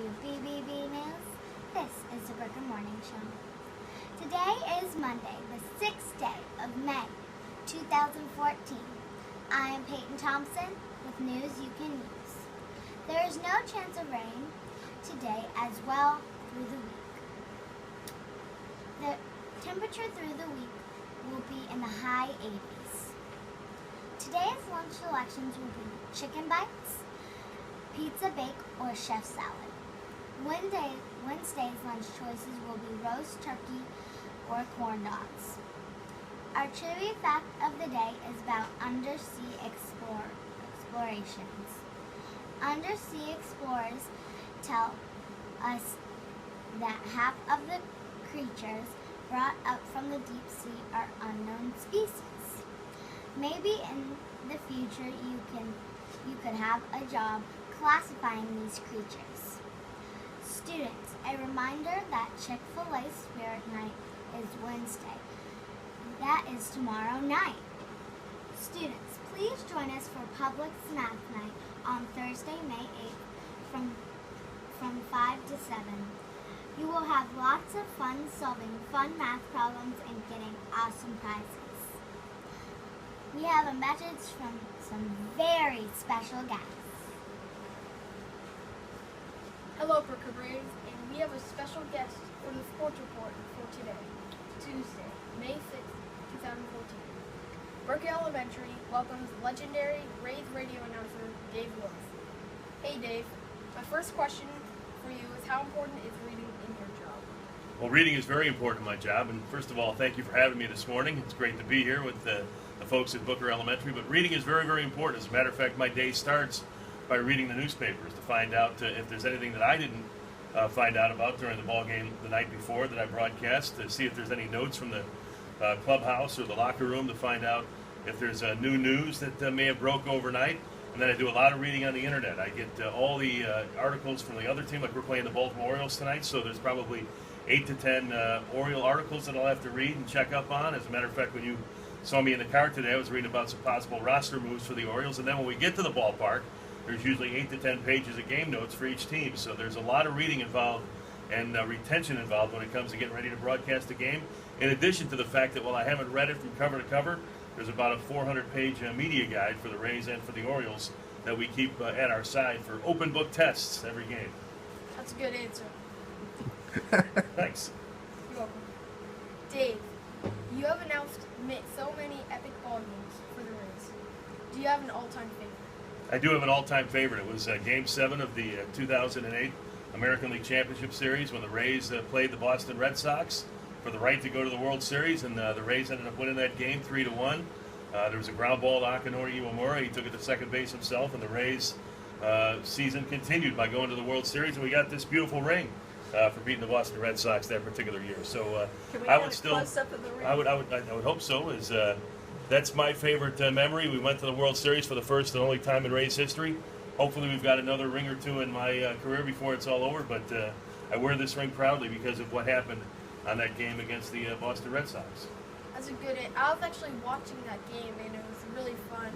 WBBB News. This is the Brooker Morning Show. Today is Monday, the 6th day of May, 2014. I am Peyton Thompson with news you can use. There is no chance of rain today as well through the week. The temperature through the week will be in the high 80s. Today's lunch selections will be chicken bites, pizza bake, or chef salad. Wednesday's lunch choices will be roast turkey or corn dogs. Our trivia fact of the day is about undersea explorations. Undersea explorers tell us that half of the creatures brought up from the deep sea are unknown species. Maybe in the future you could have a job classifying these creatures. Students, a reminder that Chick-fil-A Spirit Night is Wednesday. That is tomorrow night. Students, please join us for Public Snack Night on Thursday, May 8th from 5 to 7. You will have lots of fun solving fun math problems and getting awesome prizes. We have a message from some very special guests. Hello, Brooker Braves, and we have a special guest for the sports report for today, Tuesday, May 6th, 2014. Brooker Elementary welcomes legendary Rays radio announcer Dave Wills. Hey Dave, my first question for you is how important is reading in your job? Well, reading is very important in my job, and first of all, thank you for having me this morning. It's great to be here with the folks at Brooker Elementary, but reading is very, very important. As a matter of fact, my day starts by reading the newspapers to find out if there's anything that I didn't find out about during the ball game the night before that I broadcast, to see if there's any notes from the clubhouse or the locker room, to find out if there's new news that may have broke overnight. And then I do a lot of reading on the internet. I get all the articles from the other team, like we're playing the Baltimore Orioles tonight, so there's probably 8 to 10 Oriole articles that I'll have to read and check up on. As a matter of fact, when you saw me in the car today, I was reading about some possible roster moves for the Orioles, and then when we get to the ballpark, there's usually 8 to 10 pages of game notes for each team. So there's a lot of reading involved and retention involved when it comes to getting ready to broadcast a game. In addition to the fact that while I haven't read it from cover to cover, there's about a 400-page media guide for the Rays and for the Orioles that we keep at our side for open book tests every game. That's a good answer. Thanks. You're welcome. Dave, you have announced so many epic ball games for the Rays. Do you have an all-time favorite? I do have an all-time favorite. It was Game 7 of the 2008 American League Championship Series when the Rays played the Boston Red Sox for the right to go to the World Series, and the Rays ended up winning that game 3-1. There was a ground ball to Akinori Iwamura. He took it to second base himself, and the Rays' season continued by going to the World Series, and we got this beautiful ring for beating the Boston Red Sox that particular year. So I would still, I would hope so. That's my favorite memory. We went to the World Series for the first and only time in Rays history. Hopefully we've got another ring or two in my career before it's all over, but I wear this ring proudly because of what happened on that game against the Boston Red Sox. That's a good answer. I was actually watching that game, and it was really fun.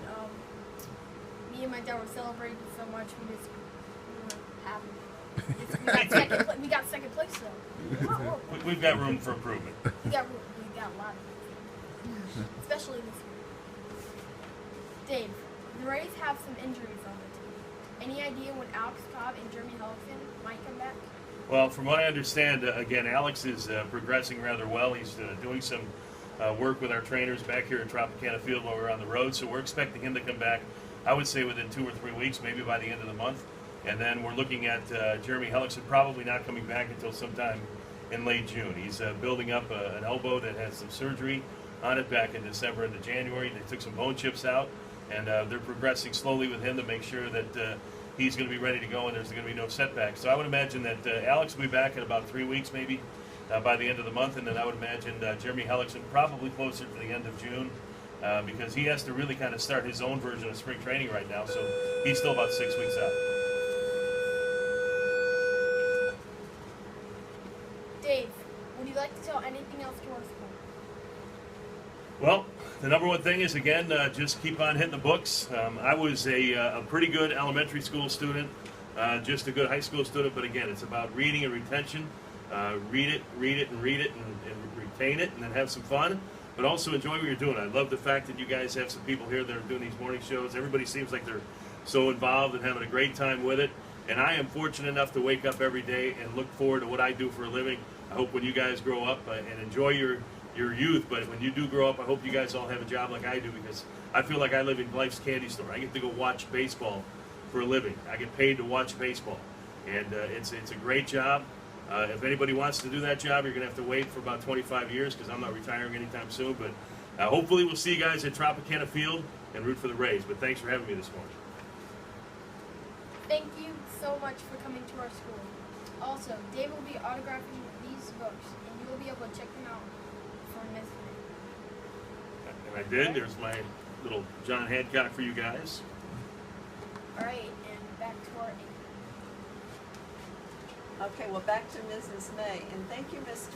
Me and my dad were celebrating so much. We were happy. We got second place, though. We've got room for improvement. We got a lot of it. Especially this year. Dave, the Rays have some injuries on the team. Any idea when Alex Cobb and Jeremy Hellickson might come back? Well, from what I understand, again, Alex is progressing rather well. He's doing some work with our trainers back here at Tropicana Field while we're on the road, so we're expecting him to come back, I would say, within 2 or 3 weeks, maybe by the end of the month. And then we're looking at Jeremy Hellickson probably not coming back until sometime in late June. He's building up an elbow that has some surgery on it back in December into January. They took some bone chips out, and they're progressing slowly with him to make sure that he's going to be ready to go and there's going to be no setbacks. So I would imagine that Alex will be back in about 3 weeks maybe by the end of the month, and then I would imagine Jeremy Hellickson probably closer to the end of June because he has to really kind of start his own version of spring training right now, so he's still about 6 weeks out. Dave, would you like to tell anything else to our school? Well, the number one thing is, again, just keep on hitting the books. I was a pretty good elementary school student. just a good high school student. But again, it's about reading and retention. Read it, and retain it, and then have some fun. But also enjoy what you're doing. I love the fact that you guys have some people here that are doing these morning shows. Everybody seems like they're so involved and having a great time with it. And I am fortunate enough to wake up every day and look forward to what I do for a living. I hope when you guys grow up and enjoy your youth, but when you do grow up, I hope you guys all have a job like I do, because I feel like I live in life's candy store. I get to go watch baseball for a living. I get paid to watch baseball, and it's a great job. If anybody wants to do that job, you're going to have to wait for about 25 years, because I'm not retiring anytime soon. But hopefully we'll see you guys at Tropicana Field and root for the Rays. But thanks for having me this morning. Thank you so much for coming to our school. Also, Dave will be autographing these books, and you will be able to check them out for Miss May. And I did. There's my little John Hancock for you guys. All right, and back to our Okay, well, back to Mrs. May. And thank you, Mr.